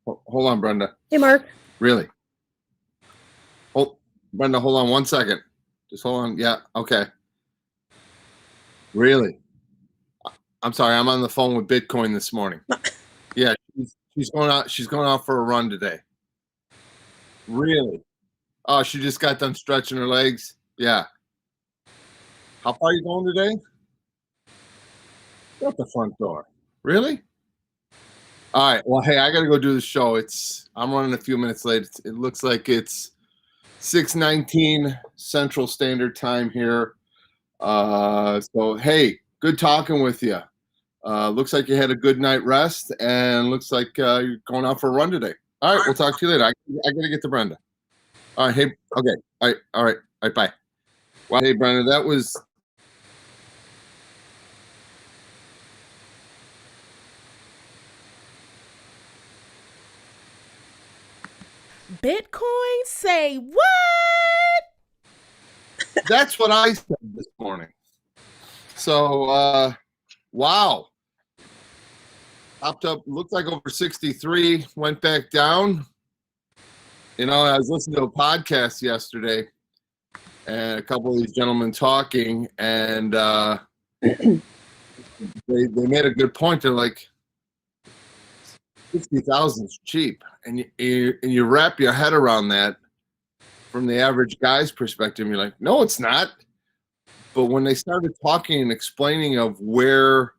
Hold on, Brenda. Hey, Mark. Really? Brenda, hold on 1 second. Just hold on. Yeah. Okay. Really? I'm sorry. I'm on the phone with Bitcoin this morning. Yeah, she's going out. She's going out for a run today. Really? Oh, she just got done stretching her legs. Yeah. How far are you going today? At the front door. Really? All right. Well, hey, I got to go do the show. I'm running a few minutes late. It looks like it's 6:19 Central Standard Time here. So hey, good talking with you. Looks like you had a good night rest, and looks like you're going out for a run today. All right, we'll talk to you later. I gotta get to Brenda. All right, hey, okay, all right, bye. Well, hey, Brenda, that was. Bitcoin? Say what? That's what I said this morning. So, wow. Popped up, looked like over 63, went back down. You know, I was listening to a podcast yesterday, and a couple of these gentlemen talking, and they made a good point. They're like, 60,000 is cheap, and you wrap your head around that from the average guy's perspective. You're like, no, it's not. But when they started talking and explaining of where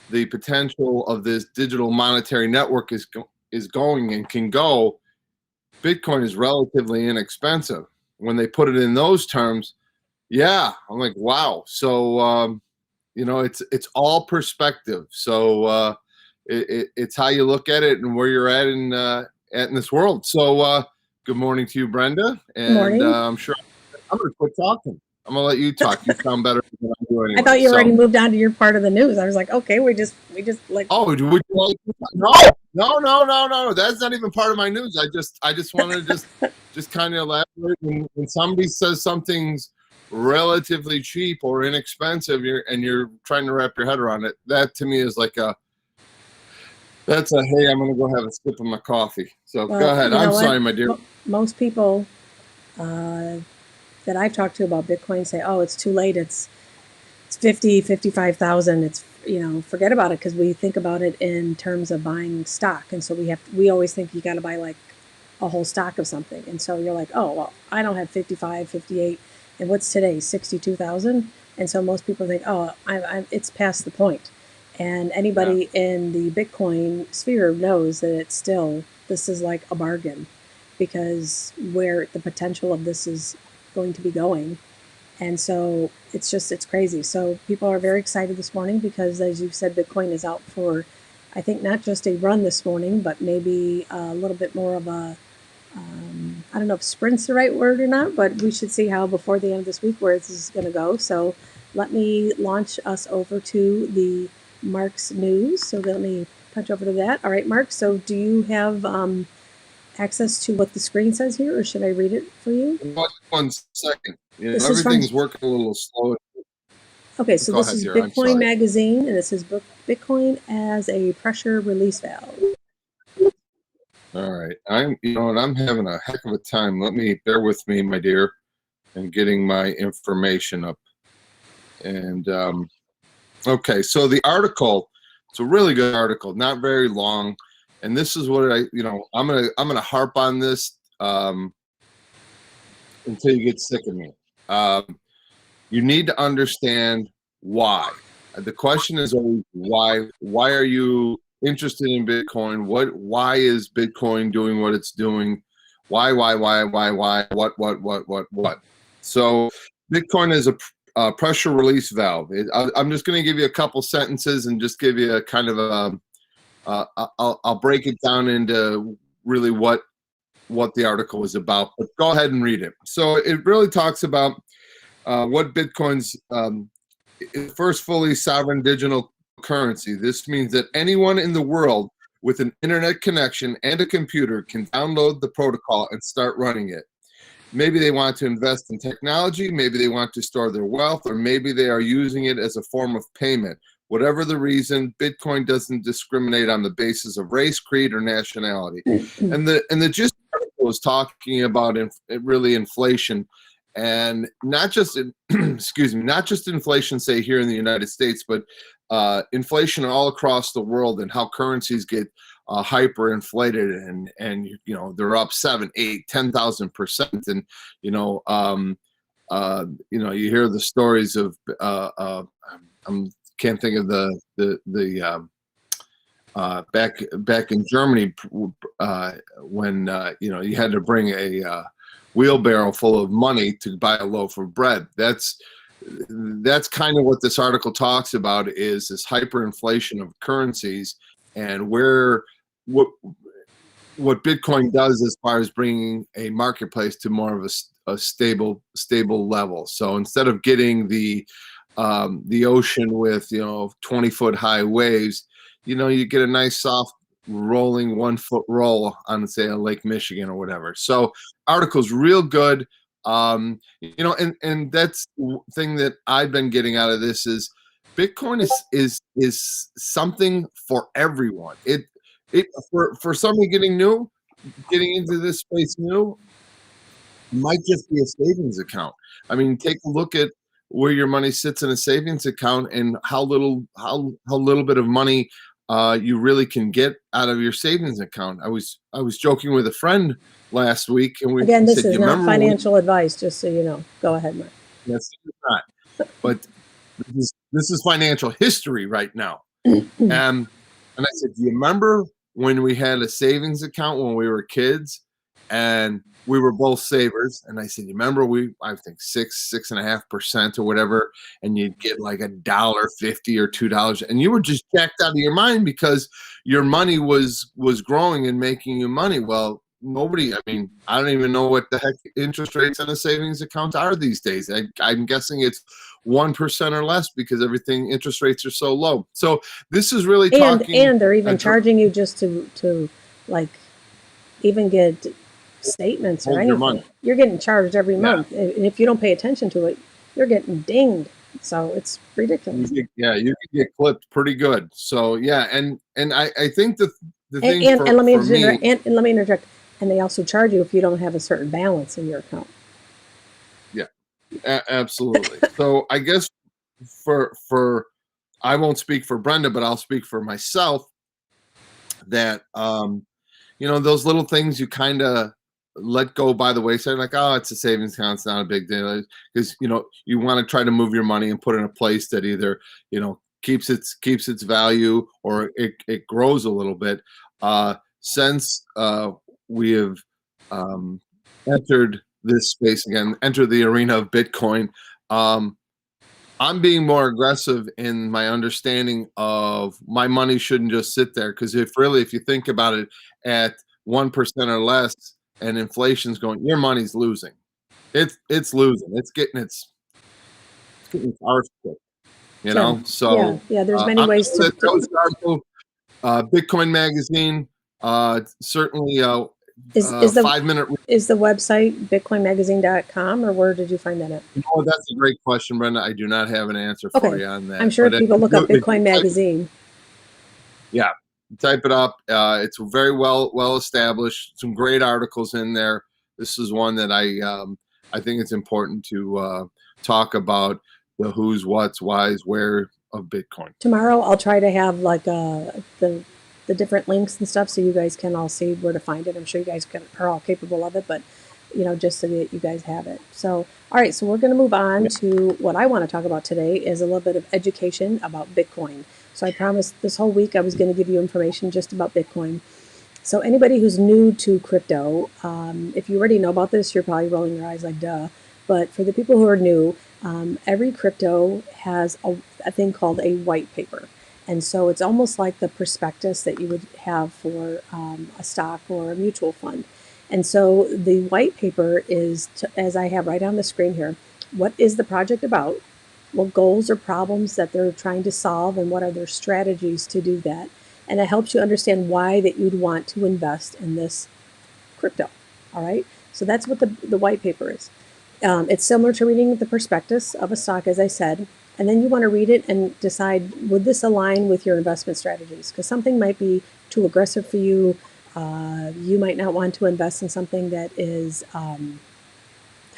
the potential of this digital monetary network is going and can go, Bitcoin is relatively inexpensive. When they put it in those terms, yeah, I'm like, wow. So you know, it's all perspective. So it's how you look at it and where you're at in this world. So good morning to you, Brenda. And I'm sure I'm going to quit talking. I'm going to let you talk. You sound better than I do anyway. I thought you already moved on to your part of the news. I was like, okay, we just like. Oh, would you like? No. That's not even part of my news. I just wanted to just kind of elaborate. When somebody says something's relatively cheap or inexpensive, you're trying to wrap your head around it, that to me is like hey, I'm gonna go have a sip of my coffee. So go ahead. I'm sorry, my dear. Most people that I've talked to about Bitcoin say, oh, it's too late. It's 55,000. It's, forget about it, because we think about it in terms of buying stock. And so we always think you got to buy like a whole stock of something. And so you're like, oh, well, I don't have 55, 58. And what's today? 62,000. And so most people think, oh, it's past the point. And anybody in the Bitcoin sphere knows that this is like a bargain, because where the potential of this is going to be going. And so it's crazy. So people are very excited this morning because, as you said, Bitcoin is out for, I think, not just a run this morning, but maybe a little bit more of a, I don't know if sprint's the right word or not, but we should see how before the end of this week where this is going to go. So let me launch us over to the Mark's news. So let me punch over to that. All right, Mark. So do you have access to what the screen says here, or should I read it for you? 1 second. Everything's working a little slow. Okay, so this is Bitcoin Magazine, and this is Bitcoin as a pressure release valve. All right, I'm having a heck of a time. Bear with me, my dear, and getting my information up. And okay, so the article, it's a really good article, not very long. And this is what I'm gonna harp on this until you get sick of me. You need to understand why. The question is always why. Why are you interested in Bitcoin? Why is Bitcoin doing what it's doing? Why? What? So Bitcoin is a pressure release valve. I'm just going to give you a couple sentences and just give you a kind of a. I'll break it down into really what the article is about, but go ahead and read it. So it really talks about what Bitcoin's first fully sovereign digital currency. This means that anyone in the world with an internet connection and a computer can download the protocol and start running it. Maybe they want to invest in technology, maybe they want to store their wealth, or maybe they are using it as a form of payment. whatever the reason, Bitcoin doesn't discriminate on the basis of race, creed, or nationality. And the gist article was talking about really inflation, and not just excuse me, not just inflation, say here in the United States, but inflation all across the world, and how currencies get hyperinflated, and you know, they're up 7, 8, 10,000%, and you know, you hear the stories of can't think of the back in Germany, when you know, you had to bring a wheelbarrow full of money to buy a loaf of bread. That's kind of what this article talks about, is this hyperinflation of currencies, and what Bitcoin does as far as bringing a marketplace to more of a stable level. So instead of getting the ocean with, you know, 20-foot high waves, you know, you get a nice soft rolling 1-foot roll on, say, a Lake Michigan or whatever. So article's real good. You know, and that's the thing that I've been getting out of this is Bitcoin is something for everyone. It for somebody getting into this space new, might just be a savings account. I mean, take a look at where your money sits in a savings account, and how little bit of money you really can get out of your savings account. I was joking with a friend last week, and Again, this said, is not financial advice, just so you know. Go ahead, Mark. Yes, it's not. But this is financial history right now. And I said, do you remember when we had a savings account when we were kids, and we were both savers? And I said, you remember, I think 6.5% or whatever, and you'd get like $1.50 or $2, and you were just jacked out of your mind because your money was growing and making you money. Well, nobody, I mean, I don't even know what the heck interest rates on a savings account are these days. I'm guessing it's 1% or less, because interest rates are so low. So this is really talking. And they're even charging you just to like even get statements or anything. You're getting charged every month, and if you don't pay attention to it, you're getting dinged. So it's ridiculous. You can get clipped pretty good. So yeah, and I think the thing and let me interject. And they also charge you if you don't have a certain balance in your account. Yeah, absolutely. So I guess for I won't speak for Brenda, but I'll speak for myself, that you know, those little things you kind of let go by the wayside, like, oh, it's a savings account, it's not a big deal, because you know, you want to try to move your money and put it in a place that either, you know, keeps its value, or it grows a little bit. Since we have entered this space again, entered the arena of Bitcoin, I'm being more aggressive in my understanding of my money shouldn't just sit there, because if you think about it, at 1% or less, and inflation's going, your money's losing. It's losing. It's getting its arse kicked, you know. So yeah, there's many ways to Bitcoin Magazine, certainly. Is the 5-minute is the website bitcoinmagazine.com, or where did you find that at? Oh, that's a great question, Brenda. I do not have an answer for you on that. I'm sure people look up Bitcoin Magazine. Yeah, type it up. It's very well established. Some great articles in there. This is one that I think it's important to talk about the who's, what's, why's, where of Bitcoin. Tomorrow I'll try to have like the different links and stuff, so you guys can all see where to find it. I'm sure you guys are all capable of it, but you know, just so that you guys have it. So, all right, so we're going to move on to what I want to talk about today, is a little bit of education about Bitcoin. So I promised this whole week I was going to give you information just about Bitcoin. So anybody who's new to crypto, if you already know about this, you're probably rolling your eyes like, duh. But for the people who are new, every crypto has a thing called a white paper. And so it's almost like the prospectus that you would have for a stock or a mutual fund. And so the white paper is, as I have right on the screen here, what is the project about? What goals or problems that they're trying to solve, and what are their strategies to do that? And it helps you understand why that you'd want to invest in this crypto. All right. So that's what the white paper is. It's similar to reading the prospectus of a stock, as I said. And then you want to read it and decide, would this align with your investment strategies? Because something might be too aggressive for you. You might not want to invest in something that is kind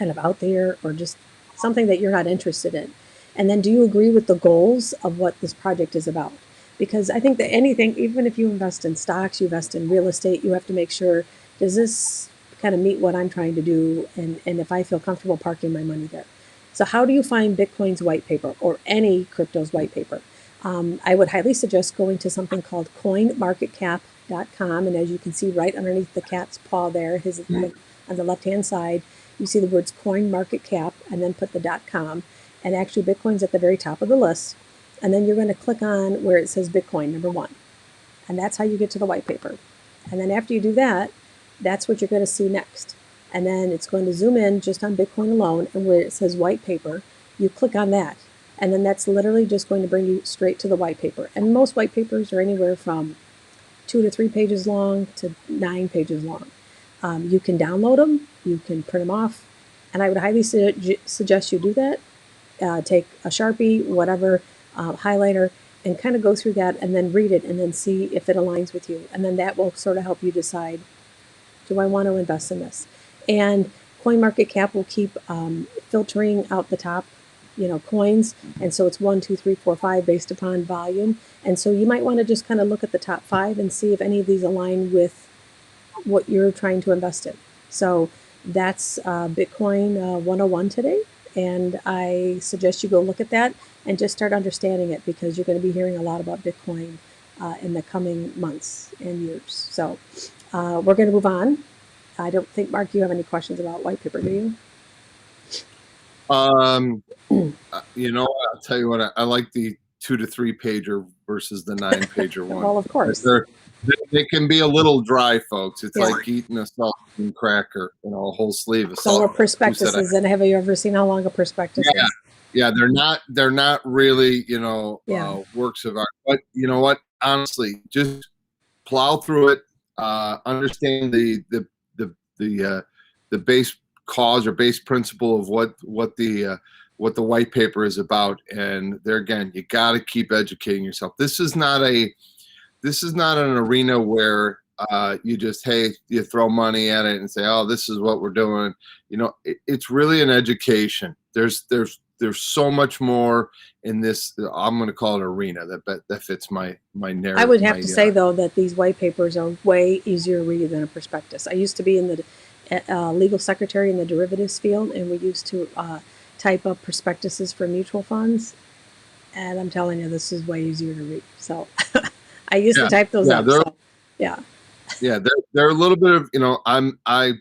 of out there, or just something that you're not interested in. And then do you agree with the goals of what this project is about? Because I think that anything, even if you invest in stocks, you invest in real estate, you have to make sure, does this kind of meet what I'm trying to do? And if I feel comfortable parking my money there. So how do you find Bitcoin's white paper, or any crypto's white paper? I would highly suggest going to something called coinmarketcap.com. And as you can see right underneath the cat's paw there, on the left-hand side, you see the words coin market cap, and then put the .com, and actually Bitcoin's at the very top of the list. And then you're going to click on where it says Bitcoin #1. And that's how you get to the white paper. And then after you do that, that's what you're going to see next. And then it's going to zoom in just on Bitcoin alone, and where it says white paper, you click on that. And then that's literally just going to bring you straight to the white paper. And most white papers are anywhere from 2 to 3 pages long to 9 pages long. You can download them, you can print them off, and I would highly suggest you do that. Take a Sharpie, whatever, highlighter, and kind of go through that and then read it and then see if it aligns with you. And then that will sort of help you decide, do I want to invest in this? And CoinMarketCap will keep filtering out the top, coins. And so it's 1, 2, 3, 4, 5 based upon volume. And so you might want to just kind of look at the top 5 and see if any of these align with what you're trying to invest in. So that's Bitcoin 101 today. And I suggest you go look at that and just start understanding it, because you're going to be hearing a lot about Bitcoin in the coming months and years. So we're going to move on. I don't think, Mark, you have any questions about white paper, do you? I'll tell you what, I like the 2 to 3 pager versus the 9 pager one. Well, of course. They can be a little dry, folks. It's like eating a saltine cracker, a whole sleeve of salt. So are prospectuses, and have you ever seen how long a prospectus is? Yeah, they're not really, works of art. But you know what? Honestly, just plow through it. Understand the base cause or base principle of what the white paper is about. And there again, you got to keep educating yourself. This is not an arena where you just, you throw money at it and say, oh, this is what we're doing. It's really an education. There's so much more in this. I'm going to call it arena that fits my narrative. I would have to say, though, that these white papers are way easier to read than a prospectus. I used to be in the legal secretary in the derivatives field, and we used to type up prospectuses for mutual funds. And I'm telling you, this is way easier to read. So I used to type those up. Yeah, they're a little bit of, I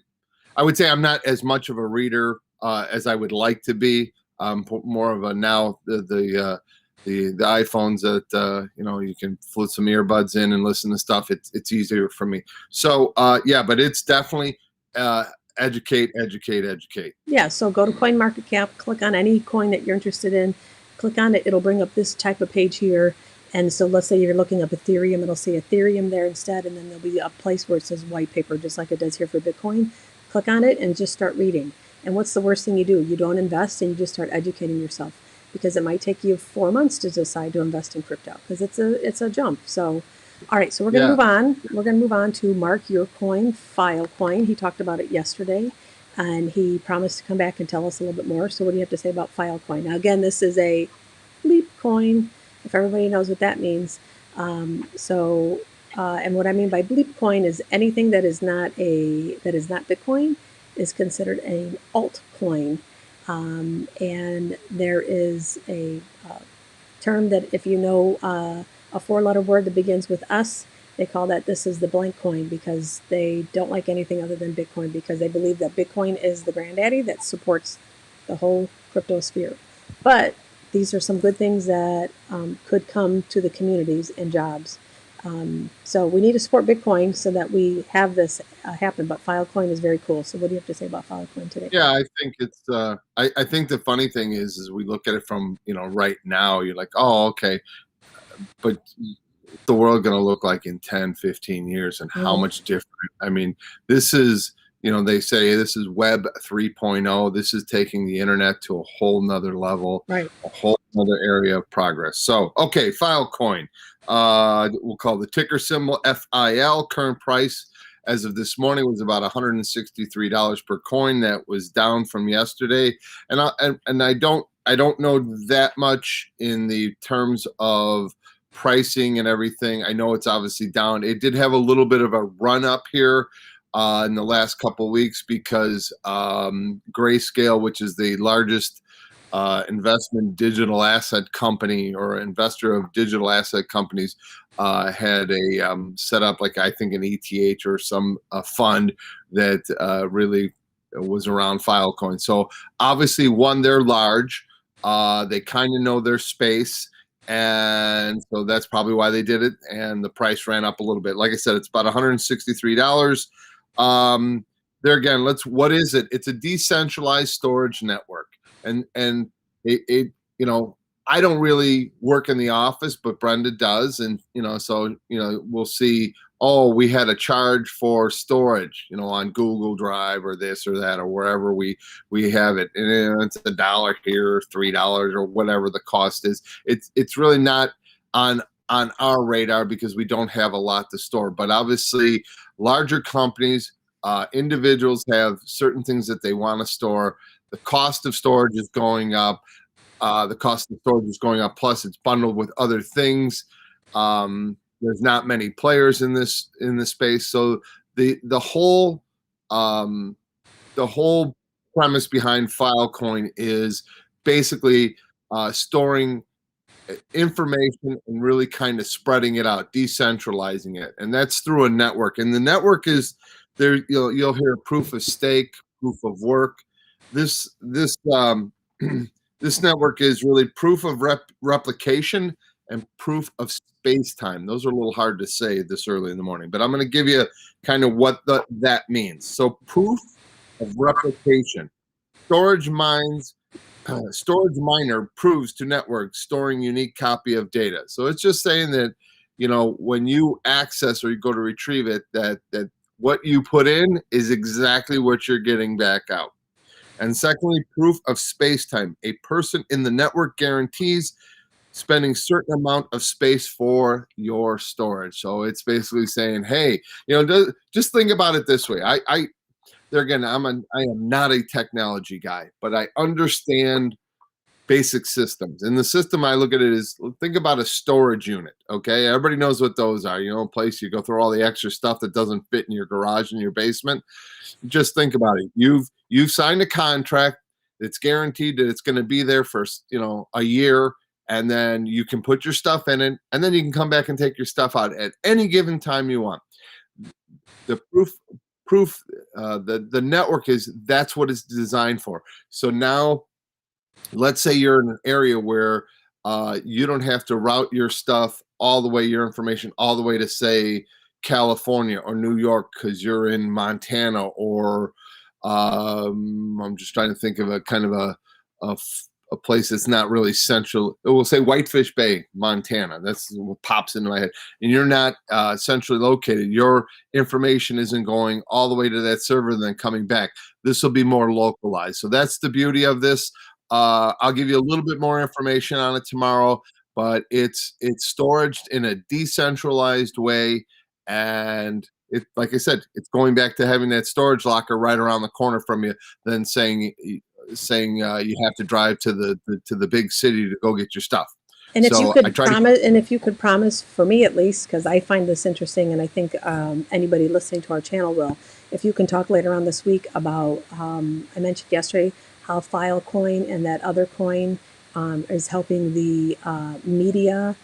would say I'm not as much of a reader as I would like to be. More of a now the iPhones that you can flip some earbuds in and listen to stuff. It's easier for me. So but it's definitely educate. Yeah. So go to CoinMarketCap, click on any coin that you're interested in, click on it. It'll bring up this type of page here. And so let's say you're looking up Ethereum, it'll say Ethereum there instead, and then there'll be a place where it says white paper, just like it does here for Bitcoin. Click on it and just start reading. And what's the worst thing you do? You don't invest, and you just start educating yourself, because it might take you 4 months to decide to invest in crypto, because it's a jump. So, all right, so we're going to move on. We're going to move on to Mark Yourcoin, Filecoin. He talked about it yesterday, and he promised to come back and tell us a little bit more. So what do you have to say about Filecoin? Now, again, this is a Leap coin, if everybody knows what that means. And what I mean by Bleep coin is anything that is not Bitcoin is considered an altcoin. And there is a term that, if you know a 4-letter word that begins with S, they call that, this is the blank coin, because they don't like anything other than Bitcoin, because they believe that Bitcoin is the granddaddy that supports the whole crypto sphere. But these are some good things that could come to the communities and jobs. So we need to support Bitcoin so that we have this happen. But Filecoin is very cool. So what do you have to say about Filecoin today? Yeah, I think it's. I think the funny thing is we look at it from right now. You're like, oh, okay, but the world going to look like in 10, 15 years, and how much different? I mean, this is they say this is Web 3.0. This is taking the internet to a whole nother level, Right. a whole other area of progress. So, okay, Filecoin. We'll call the ticker symbol FIL. Current price as of this morning was about $163 per coin. That was down from yesterday. And I don't know that much in the terms of pricing and everything. I know it's obviously down. It did have a little bit of a run up here in the last couple of weeks because Grayscale, which is the largest investment digital asset company or investor of digital asset companies, had a set up, like I think an ETH or some fund that really was around Filecoin. So obviously, one, they're large. They kind of know their space. And so that's probably why they did it. And the price ran up a little bit. Like I said, it's about $163. There again, what is it? It's a decentralized storage network. And it I don't really work in the office, but Brenda does. And, so, we'll see, oh, we had a charge for storage, on Google Drive or this or that, or wherever we have it. And it's $1 here, $3 or whatever the cost is. It's really not on our radar because we don't have a lot to store. But obviously larger companies, individuals have certain things that they want to store. The cost of storage is going up. The cost of storage is going up. Plus, it's bundled with other things. There's not many players in this space, so the whole premise behind Filecoin is basically storing information and really kind of spreading it out, decentralizing it, and that's through a network. And the network is there. You'll hear proof of stake, proof of work. This this network is really proof of replication and proof of space-time. Those are a little hard to say this early in the morning, but I'm going to give you kind of what that means. So proof of replication. Storage miner proves to network storing unique copy of data. So it's just saying that, when you access or you go to retrieve it, that what you put in is exactly what you're getting back out. And secondly, proof of space-time. A person in the network guarantees spending certain amount of space for your storage. So it's basically saying, hey, just think about it this way. There again, I am not a technology guy, but I understand basic systems. And the system I look at it is, think about a storage unit. Okay, everybody knows what those are. A place you go through all the extra stuff that doesn't fit in your garage in your basement. Just think about it. You've signed a contract that's guaranteed that it's going to be there for a year, and then you can put your stuff in it, and then you can come back and take your stuff out at any given time you want. The the network that's what it's designed for. So now, let's say you're in an area where you don't have to route your stuff all the way, your information all the way to, say, California or New York because you're in Montana, or I'm just trying to think of a kind of a place that's not really central. We'll say Whitefish Bay, Montana. That's what pops into my head. And you're not centrally located. Your information isn't going all the way to that server and then coming back. This will be more localized. So that's the beauty of this. I'll give you a little bit more information on it tomorrow, but it's storage in a decentralized way. And like I said, it's going back to having that storage locker right around the corner from you than saying you have to drive to the big city to go get your stuff. And if you could promise, for me at least, because I find this interesting, and I think anybody listening to our channel will, if you can talk later on this week about, I mentioned yesterday how Filecoin and that other coin is helping the media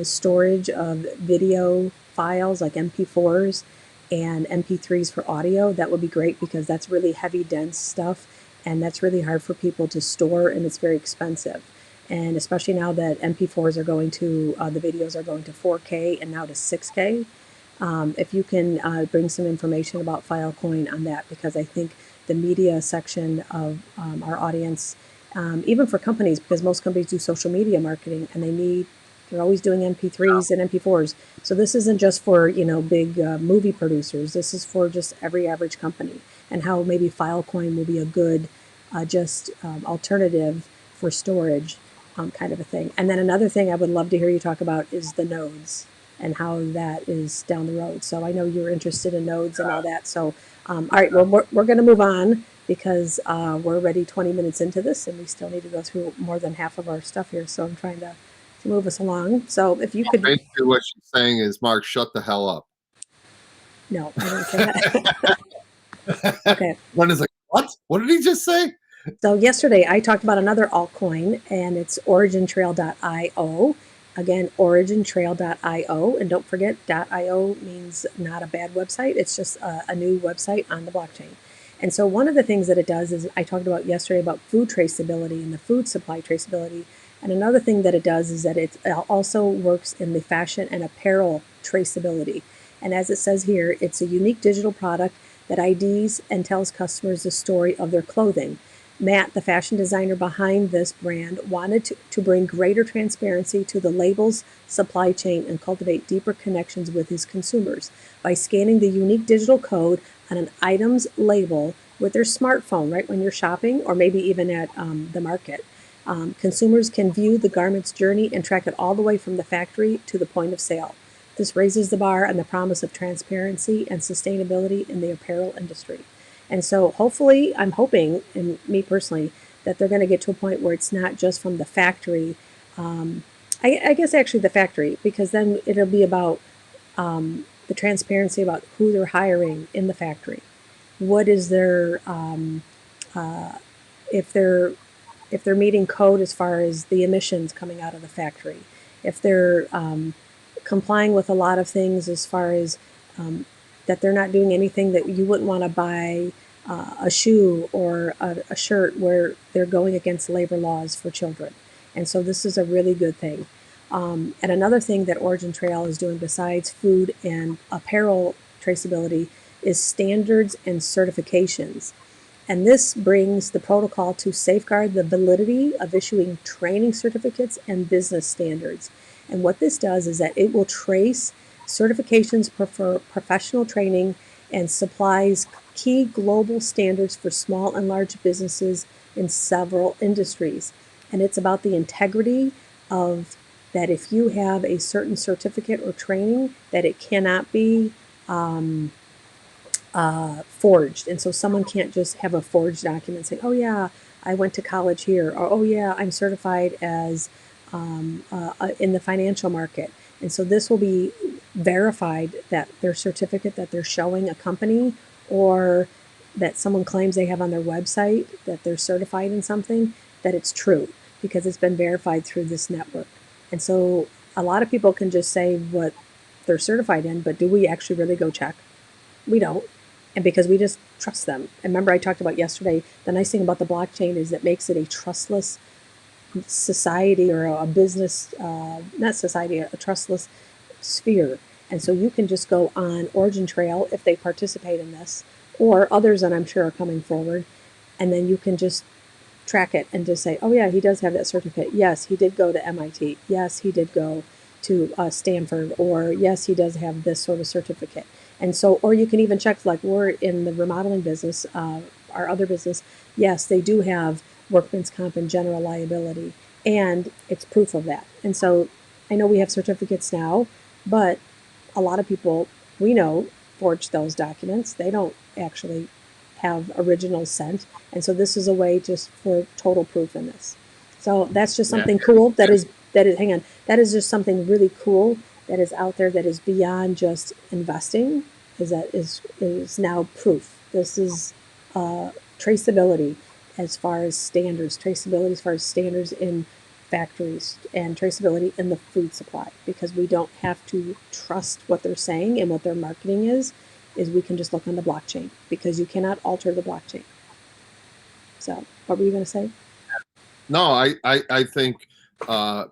storage of video files like MP4s and MP3s for audio. That would be great because that's really heavy, dense stuff, and that's really hard for people to store, and it's very expensive. And especially now that MP4s are going to, the videos are going to 4K and now to 6K. If you can bring some information about Filecoin on that, because I think the media section of our audience, even for companies, because most companies do social media marketing and they need They're always doing MP3s and MP4s. So this isn't just for, big movie producers. This is for just every average company, and how maybe Filecoin will be a good just alternative for storage, kind of a thing. And then another thing I would love to hear you talk about is the nodes and how that is down the road. So I know you're interested in nodes and all that. So, all right, well, we're going to move on because we're already 20 minutes into this and we still need to go through more than half of our stuff here. So I'm trying to move us along. So if you could. Basically, what she's saying is, Mark, shut the hell up. No, I didn't say that. Okay. One is like, what? What did he just say? So yesterday I talked about another altcoin, and it's origintrail.io. Again, origintrail.io. And don't forget, .io means not a bad website. It's just a new website on the blockchain. And so one of the things that it does is, I talked about yesterday about food traceability and the food supply traceability. And another thing that it does is that it also works in the fashion and apparel traceability. And as it says here, it's a unique digital product that IDs and tells customers the story of their clothing. Matt, the fashion designer behind this brand, wanted to bring greater transparency to the label's supply chain and cultivate deeper connections with his consumers. By scanning the unique digital code on an item's label with their smartphone, right when you're shopping, or maybe even at the market, consumers can view the garment's journey and track it all the way from the factory to the point of sale. This raises the bar on the promise of transparency and sustainability in the apparel industry. And so hopefully, I'm hoping, and me personally, that they're going to get to a point where it's not just from the factory. I guess actually the factory, because then it'll be about the transparency about who they're hiring in the factory. What is their, if they're meeting code as far as the emissions coming out of the factory, if they're complying with a lot of things as far as that they're not doing anything that you wouldn't want to buy a shoe or a shirt where they're going against labor laws for children. And so this is a really good thing. And another thing that Origin Trail is doing besides food and apparel traceability is standards and certifications. And this brings the protocol to safeguard the validity of issuing training certificates and business standards. And what this does is that it will trace certifications for professional training and supplies key global standards for small and large businesses in several industries. And it's about the integrity of that if you have a certain certificate or training, that it cannot be forged. And so someone can't just have a forged document saying, oh yeah, I went to college here, or oh yeah, I'm certified as in the financial market. And so this will be verified, that their certificate that they're showing a company, or that someone claims they have on their website that they're certified in something, that it's true because it's been verified through this network. And so a lot of people can just say what they're certified in, but do we actually really go check? We don't. And because we just trust them. And remember, I talked about yesterday, the nice thing about the blockchain is it makes it a trustless society, or a business, not society, a trustless sphere. And so you can just go on Origin Trail if they participate in this, or others that I'm sure are coming forward, and then you can just track it and just say, oh yeah, he does have that certificate. Yes, he did go to MIT. Yes, he did go to Stanford, or yes, he does have this sort of certificate. And so, or you can even check, like we're in the remodeling business, our other business, yes, they do have workman's comp and general liability, and it's proof of that. And so I know we have certificates now, but a lot of people we know forge those documents. They don't actually have originals sent. And so this is a way just for total proof in this. So that's just something cool that is hang on, that is just something really cool that is out there, that is beyond just investing, is now proof. This is traceability as far as standards, traceability as far as standards in factories, and traceability in the food supply, because we don't have to trust what they're saying and what their marketing is we can just look on the blockchain, because you cannot alter the blockchain. So what were you going to say? No, I think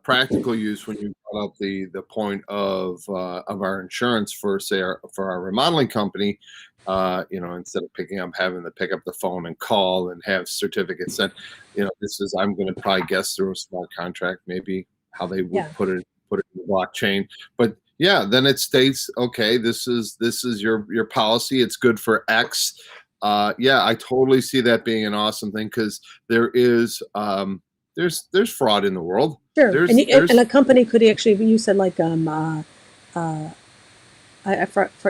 practical use, when you brought up the point of our insurance for, say, for our remodeling company, instead of having to pick up the phone and call and have certificates sent, this is, I'm going to probably guess through a smart contract, maybe how they would put it put it in the blockchain. But yeah, then it states, okay, this is your policy. It's good for X. Yeah, I totally see that being an awesome thing because there is there's fraud in the world. Sure. There's And a company could actually, you said like, I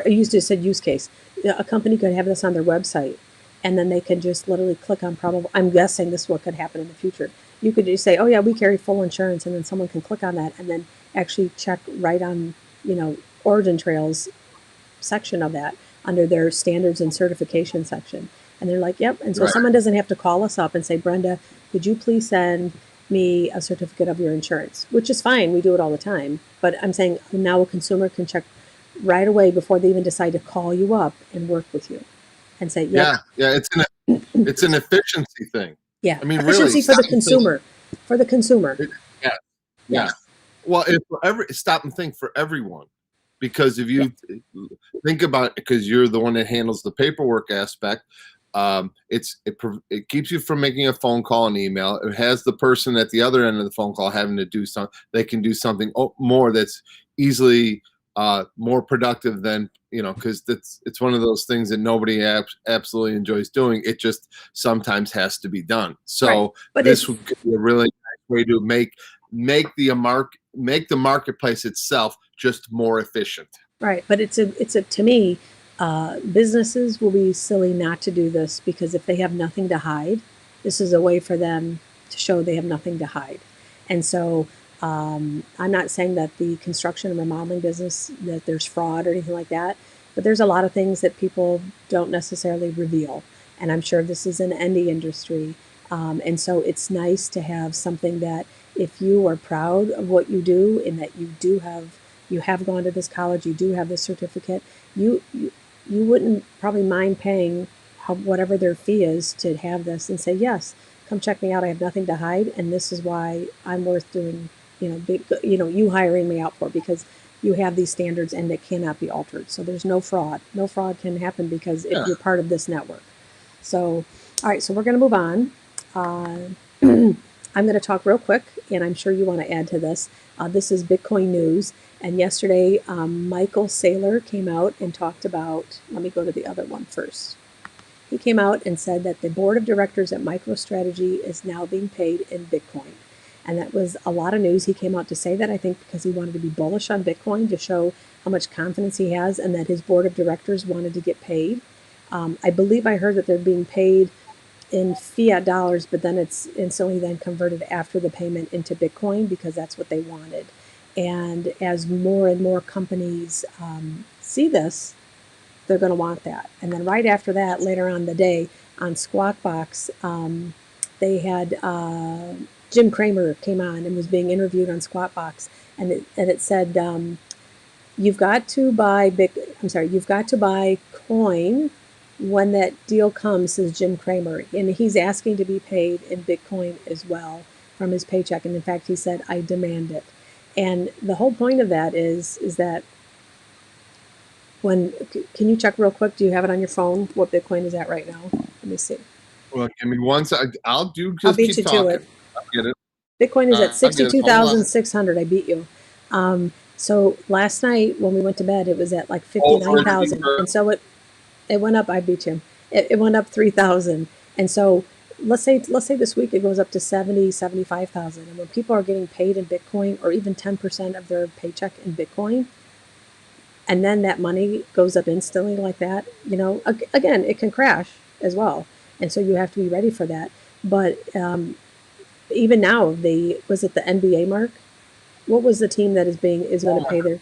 used to said use case. You know, a company could have this on their website, and then they can just literally click on probable. I'm guessing this is what could happen in the future. You could just say, "Oh yeah, we carry full insurance," and then someone can click on that and then actually check right on, Origin Trails section of that under their standards and certification section. And they're like, yep. And so right. someone doesn't have to call us up and say, Brenda, could you please send me a certificate of your insurance? Which is fine. We do it all the time. But I'm saying now a consumer can check right away before they even decide to call you up and work with you and say, yep. Yeah. It's an efficiency thing. Yeah. I mean, efficiency really, for the consumer. For the consumer. Yeah. Yes. Well, stop and think for everyone. Because if you think about it, because you're the one that handles the paperwork aspect, it keeps you from making a phone call and email. It has the person at the other end of the phone call having to do something. They can do something more that's easily more productive than, because it's one of those things that nobody absolutely enjoys doing. It just sometimes has to be done. So right. But this would be a really nice way to make the marketplace itself just more efficient. Right, but it's a to me, businesses will be silly not to do this because if they have nothing to hide, this is a way for them to show they have nothing to hide. And so I'm not saying that the construction and remodeling business that there's fraud or anything like that, but there's a lot of things that people don't necessarily reveal. And I'm sure this is an indie industry, and so it's nice to have something that if you are proud of what you do and that you have gone to this college, you do have this certificate, you wouldn't probably mind paying whatever their fee is to have this and say, yes, come check me out. I have nothing to hide. And this is why I'm worth doing, you hiring me out for, because you have these standards and they cannot be altered. So there's no fraud. No fraud can happen because if you're part of this network. So, all right, so we're going to move on. I'm going to talk real quick, and I'm sure you want to add to this. This is Bitcoin news. And yesterday, Michael Saylor came out and talked about, let me go to the other one first. He came out and said that the board of directors at MicroStrategy is now being paid in Bitcoin. And that was a lot of news. He came out to say that, I think, because he wanted to be bullish on Bitcoin to show how much confidence he has and that his board of directors wanted to get paid. I believe I heard that they're being paid in fiat dollars, but then it's instantly then converted after the payment into Bitcoin because that's what they wanted. And as more and more companies see this, they're going to want that. And then right after that, later on in the day, on Squawk Box, they had Jim Cramer came on and was being interviewed on Squawk Box, and it said, you've got to buy coin when that deal comes, says Jim Cramer, and he's asking to be paid in Bitcoin as well from his paycheck. And in fact, he said, I demand it. And the whole point of that is that can you check real quick? Do you have it on your phone? What Bitcoin is at right now? Let me see. Well, give me one second. I'll beat keep you talking. to it. I'll get it. Bitcoin is at 62,600. I beat you. So last night when we went to bed, it was at like 59,000. And so it went up. I beat you. It went up 3,000. And so let's say this week it goes up to 75,000. And when people are getting paid in Bitcoin or even 10% of their paycheck in Bitcoin, and then that money goes up instantly like that, again, it can crash as well. And so you have to be ready for that. But even now, was it the NBA, Mark? What was the team that is going to pay their?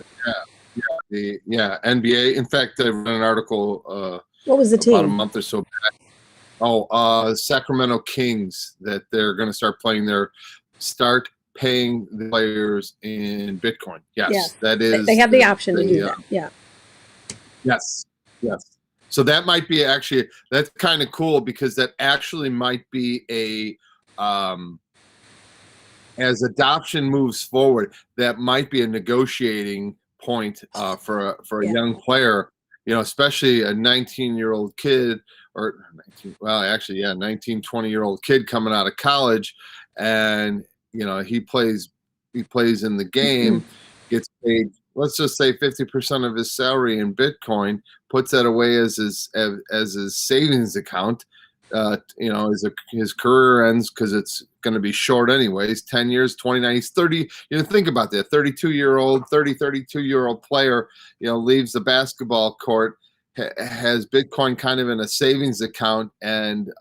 NBA. In fact, I read an article. What was the team? About a month or so back. Sacramento Kings, that they're going to start paying the players in Bitcoin. Yes, that is. They have the option to do that. Yeah. Yes. So that might be that's kind of cool because that actually might be as adoption moves forward, that might be a negotiating point for a young player, especially a 19-year-old kid or 19, 20-year-old kid coming out of college, and he plays in the game. gets paid, let's just say 50% of his salary in Bitcoin, puts that away as his savings account. His career ends because it's going to be short anyways. 10 years, 29, he's 30. Think about that. 32-year-old player, leaves the basketball court, has Bitcoin kind of in a savings account, and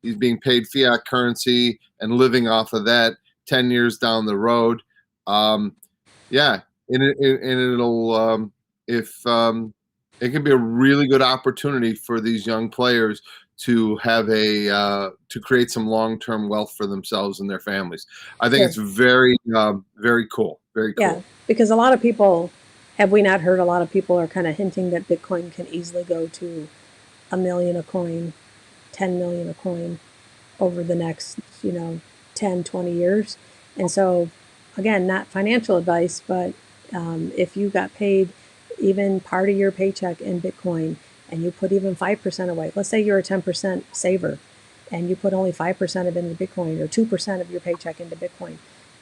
he's being paid fiat currency and living off of that 10 years down the road. Yeah, and it'll it can be a really good opportunity for these young players to have to create some long-term wealth for themselves and their families. I think it's very very cool. Very cool. Yeah, because a lot of people, have we not heard, a lot of people are kind of hinting that Bitcoin can easily go to $1 million a coin, 10 million a coin over the next 10, 20 years. And so, again, not financial advice, but if you got paid even part of your paycheck in Bitcoin and you put even 5% away, let's say you're a 10% saver and you put only 5% of it into Bitcoin, or 2% of your paycheck into Bitcoin.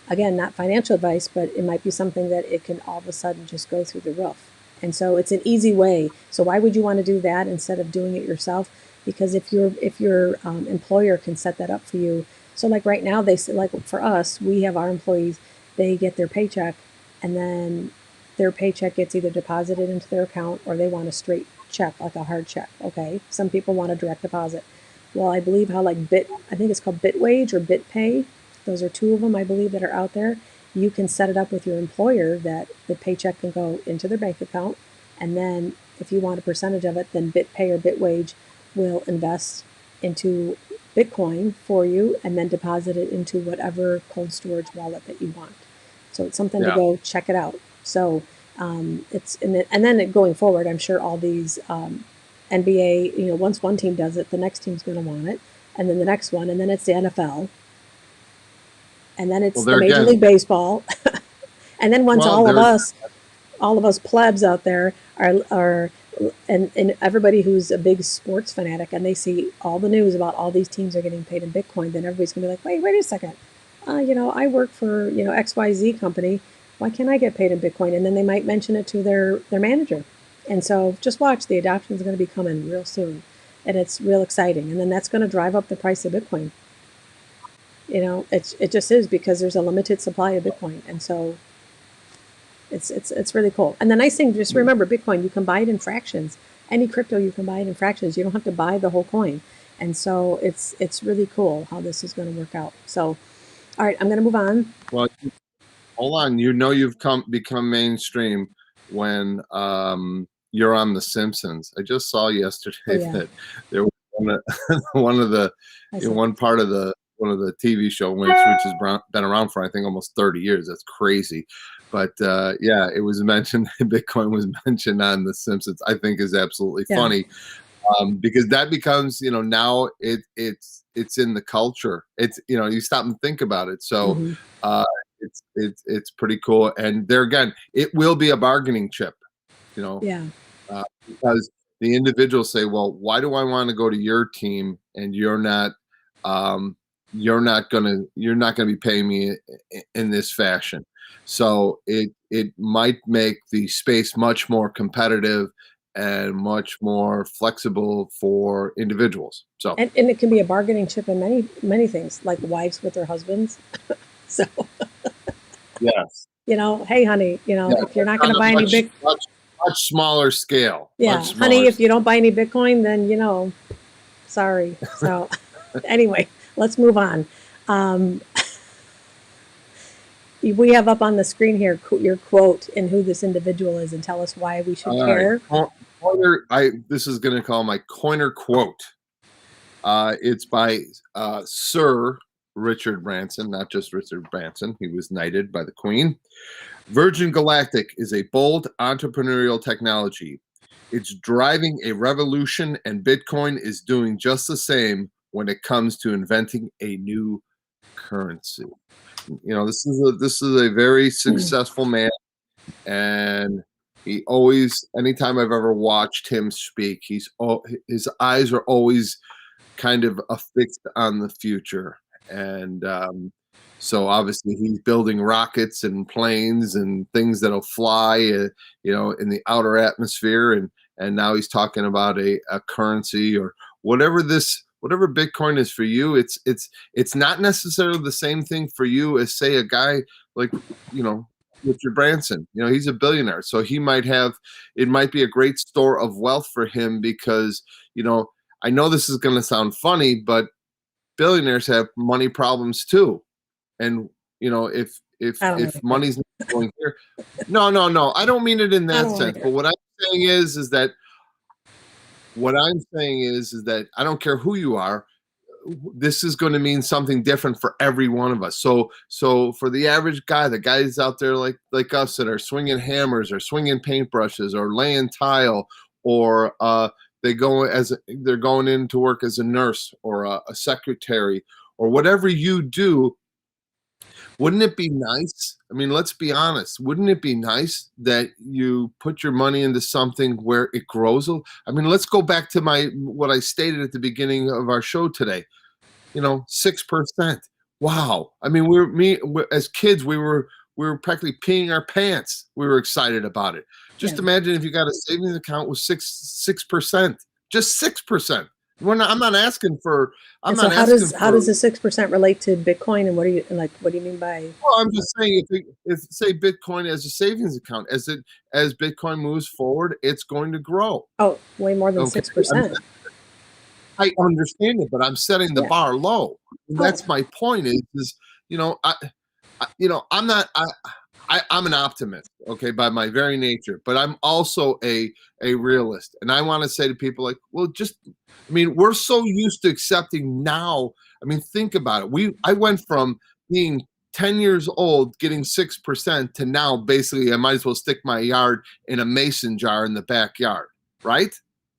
Again, not financial advice, but it might be something that it can all of a sudden just go through the roof. And so it's an easy way. So why would you want to do that instead of doing it yourself? Because if your employer can set that up for you. So like right now, they say, like for us, we have our employees, they get their paycheck, and then their paycheck gets either deposited into their account or they want a straight check, like a hard check. Okay. Some people want a direct deposit. Well, I believe how I think it's called Bitwage or BitPay. Those are two of them, I believe, that are out there. You can set it up with your employer that the paycheck can go into their bank account. And then if you want a percentage of it, then BitPay or Bitwage will invest into Bitcoin for you and then deposit it into whatever cold storage wallet that you want. So it's something to go check it out. So and then going forward, I'm sure all these NBA, once one team does it, the next team's going to want it, and then the next one, and then it's the NFL, and then it's the Major League Baseball, and then once all of us plebs out there are and everybody who's a big sports fanatic and they see all the news about all these teams are getting paid in Bitcoin, then everybody's gonna be like, wait a second, I work for XYZ company, why can't I get paid in Bitcoin? And then they might mention it to their manager. And so just watch, the adoption is going to be coming real soon, and it's real exciting. And then that's going to drive up the price of Bitcoin. It just is, because there's a limited supply of Bitcoin, and so it's really cool. And the nice thing, just remember, Bitcoin, you can buy it in fractions. Any crypto, you can buy it in fractions. You don't have to buy the whole coin. And so it's really cool how this is going to work out. So, all right, I'm going to move on. Well, hold on. You've become mainstream when you're on The Simpsons. I just saw yesterday that there was one part of the TV show which has been around for, I think, almost 30 years. That's crazy. But it was mentioned. Bitcoin was mentioned on The Simpsons. I think is absolutely funny, because that becomes, now it's in the culture. It's, you stop and think about it. So it's pretty cool. And there again, it will be a bargaining chip, because the individuals say, well, why do I want to go to your team and you're not gonna be paying me in this fashion? So it might make the space much more competitive and much more flexible for individuals. So and it can be a bargaining chip in many things, like wives with their husbands. So yes, hey honey, if you're not going to buy any much smaller scale. Honey, if you don't buy any Bitcoin, then sorry. So anyway, let's move on. We have up on the screen here your quote and who this individual is, and tell us why we should care. This is going to call my Coiner quote. It's by Sir Richard Branson, not just Richard Branson. He was knighted by the Queen. Virgin Galactic is a bold entrepreneurial technology. It's driving a revolution, and Bitcoin is doing just the same when it comes to inventing a new currency. This is a very successful man, and he always, anytime I've ever watched him speak, his eyes are always kind of affixed on the future. And So obviously he's building rockets and planes and things that'll fly, in the outer atmosphere, and now he's talking about a currency or whatever Bitcoin is for you. It's not necessarily the same thing for you as say a guy like you know Richard Branson. He's a billionaire, so it might be a great store of wealth for him because I know this is going to sound funny, but billionaires have money problems too. And if Right. money's not going here, no, I don't mean it in I that don't want sense. to But hear it. what I'm saying is that I don't care who you are. This is going to mean something different for every one of us. So for the average guy, the guys out there like us that are swinging hammers or swinging paintbrushes or laying tile, or they're going into work as a nurse or a secretary or whatever you do. Wouldn't it be nice? I mean, let's be honest. Wouldn't it be nice that you put your money into something where it grows? I mean, let's go back to what I stated at the beginning of our show today. 6%. Wow. I mean, as kids, we were practically peeing our pants. We were excited about it. Just Yeah. imagine if you got a savings account with 6%, just 6%. I'm not asking for. I'm And so not asking how for. does the 6% relate to Bitcoin, and what do you mean by? Well, I'm just saying, if say Bitcoin as a savings account, as Bitcoin moves forward, it's going to grow. Oh, way more than Okay, 6%. I understand it, but I'm setting the Yeah. bar low. And Oh, that's my point. I'm not. I'm an optimist, okay, by my very nature, but I'm also a realist, and I want to say to people like, well, we're so used to accepting now. I mean, think about it. I went from being 10 years old, getting 6%, to now basically I might as well stick my yard in a mason jar in the backyard, right?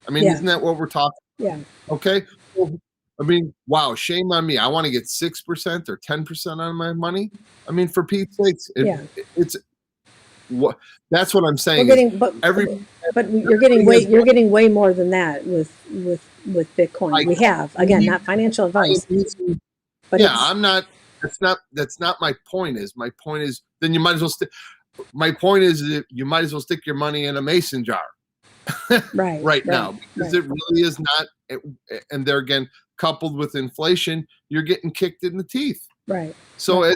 I mean, yeah. isn't that what we're talking? Yeah. Okay. Well, I mean, wow, shame on me. I want to get 6% or 10% on my money. I mean, for Pete's sakes, Yeah. it's what that's what I'm We're saying is getting, everybody but has you're getting way more than that with Bitcoin. I We have, again, not financial I am advice, using, but yeah, it's that's not my point. My point is then you might as well my point is that you might as well stick your money in a mason jar right, right right, now, because right, it really is not. And there again, coupled with inflation, you're getting kicked in the teeth. right, So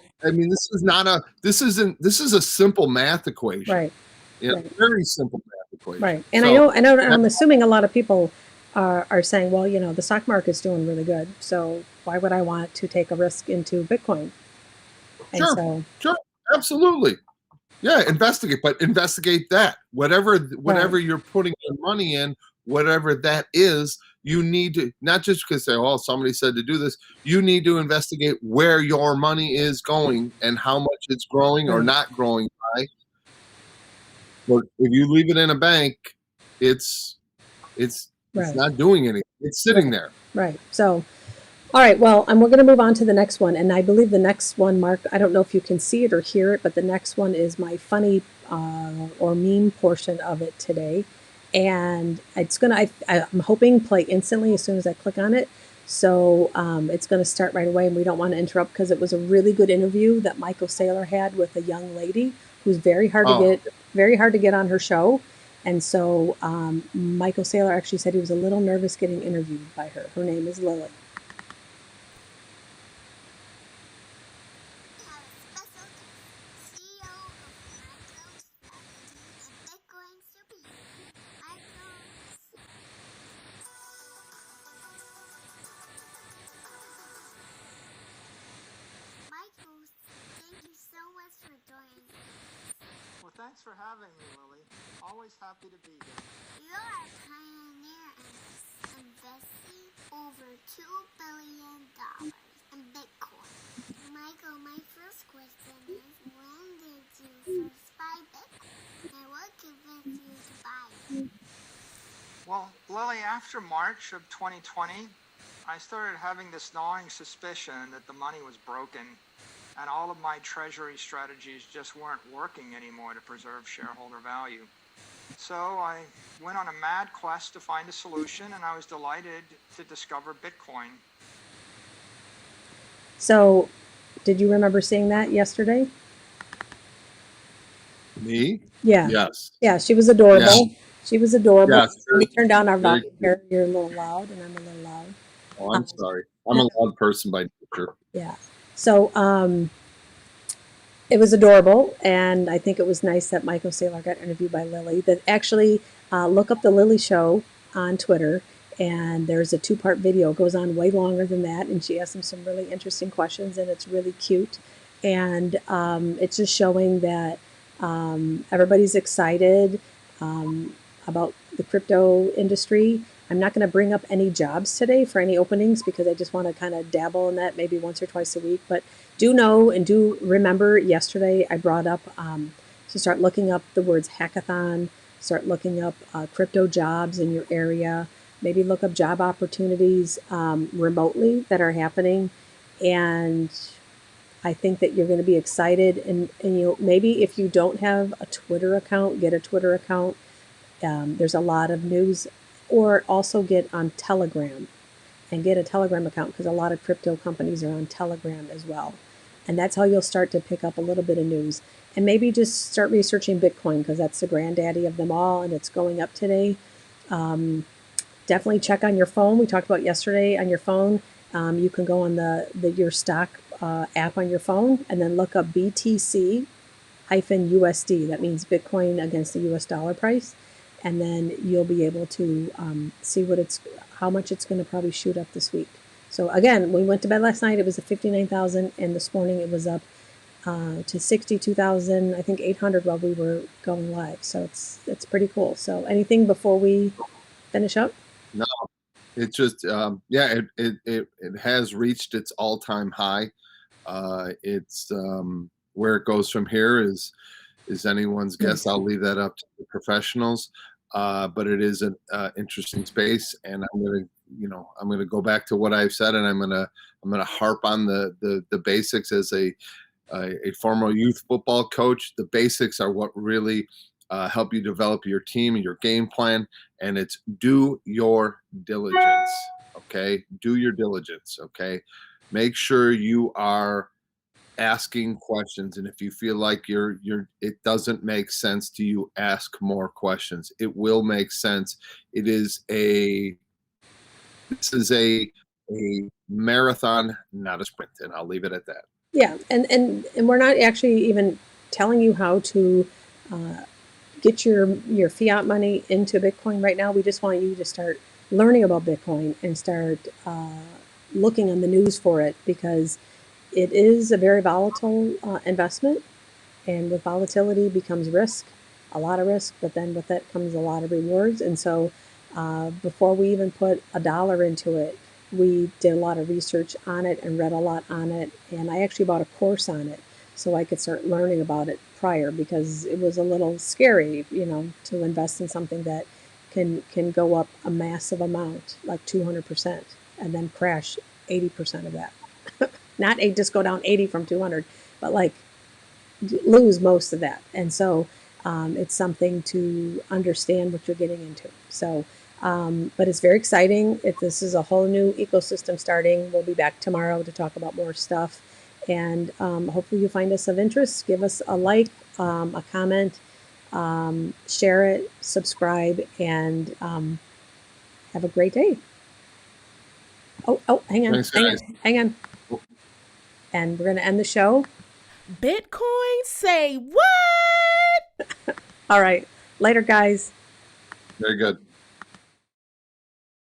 this is a simple math equation. right, right. Very simple math equation. Right. And So I'm assuming a lot of people are saying, well, the stock market's doing really good. So why would I want to take a risk into Bitcoin? And sure, so, sure, absolutely. Yeah, investigate that. Whatever right, you're putting your money in, whatever that is, you need to not just because say, oh, somebody said to do this. You need to investigate where your money is going and how much it's growing or right, not growing by. But if you leave it in a bank, it's it's right, not doing anything. It's sitting right, there. right. So, all right. Well, and we're going to move on to the next one. And I believe the next one, Mark, I don't know if you can see it or hear it, but the next one is my funny or meme portion of it today. And I'm hoping play instantly as soon as I click on it. So it's going to start right away, and we don't want to interrupt because it was a really good interview that Michael Saylor had with a young lady who's Oh, very hard to get on her show. And so Michael Saylor actually said he was a little nervous getting interviewed by her. Her name is Lily. Well, thanks for having me, Lily. Always happy to be here. You're a pioneer in investing over $2 billion in Bitcoin. Michael, my first question is, when did you first buy Bitcoin? And what convinced you to buy it? Well, Lily, after March of 2020, I started having this gnawing suspicion that the money was broken and all of my treasury strategies just weren't working anymore to preserve shareholder value. So I went on a mad quest to find a solution, and I was delighted to discover Bitcoin. So Did you remember seeing that yesterday? Me? Yeah. Yes. Yeah, she was adorable. She was adorable. Yes. Let me turn down our Very volume cute. here. You're a little loud, and I'm a little loud. Oh, I'm Um, sorry. I'm a loud person by nature. yeah. So it was adorable, and I think it was nice that Michael Saylor got interviewed by Lily. That actually, look up the Lily Show on Twitter, and there's a 2-part video. It goes on way longer than that, and she asks him some really interesting questions, and it's really cute. And it's just showing that everybody's excited about the crypto industry. I'm not going to bring up any jobs today for any openings because I just want to kind of dabble in that maybe once or twice a week. But do know and do remember yesterday I brought up to start looking up the words hackathon, start looking up crypto jobs in your area, maybe look up job opportunities remotely that are happening. And I think that you're going to be excited. And you maybe if you don't have a Twitter account, get a Twitter account. There's a lot of news, or also get on Telegram and get a Telegram account because a lot of crypto companies are on Telegram as well. And that's how you'll start to pick up a little bit of news. And maybe just start researching Bitcoin because that's the granddaddy of them all and it's going up today. Definitely check on your phone. We talked about yesterday on your phone. You can go on the your stock app on your phone and then look up BTC USD. That means Bitcoin against the US dollar price. And then you'll be able to see how much it's going to probably shoot up this week. So again, we went to bed last night. It was at 59,000, and this morning it was up to 62,000. I think 800 while we were going live. So it's pretty cool. So anything before we finish up? No, it's just yeah, it has reached its all-time high. It's where it goes from here is anyone's guess. I'll leave that up to the professionals. But it is an interesting space, and I'm gonna go back to what I've said, and I'm gonna harp on the basics as a former youth football coach. The basics are what really help you develop your team and your game plan, and it's do your diligence. Okay, do your diligence. Okay, make sure you are asking questions, and if you feel like it doesn't make sense to you, ask more questions. It will make sense. This is a marathon, not a sprint, and I'll leave it at that. Yeah, and we're not actually even telling you how to get your fiat money into Bitcoin right now. We just want you to start learning about Bitcoin and start looking on the news for it because it is a very volatile investment, and with volatility becomes risk, a lot of risk, but then with that comes a lot of rewards. And so before we even put $1 into it, we did a lot of research on it and read a lot on it. And I actually bought a course on it so I could start learning about it prior because it was a little scary, to invest in something that can go up a massive amount, like 200%, and then crash 80% of that. Not just go down 80 from 200, but like lose most of that. And so it's something to understand what you're getting into. So, but it's very exciting. This is a whole new ecosystem starting. We'll be back tomorrow to talk about more stuff. And hopefully you find us of interest. Give us a like, a comment, share it, subscribe, and have a great day. Oh, hang on. Thanks, guys. Hang on. And we're going to end the show. Bitcoin, say what? All right. Later, guys. Very good.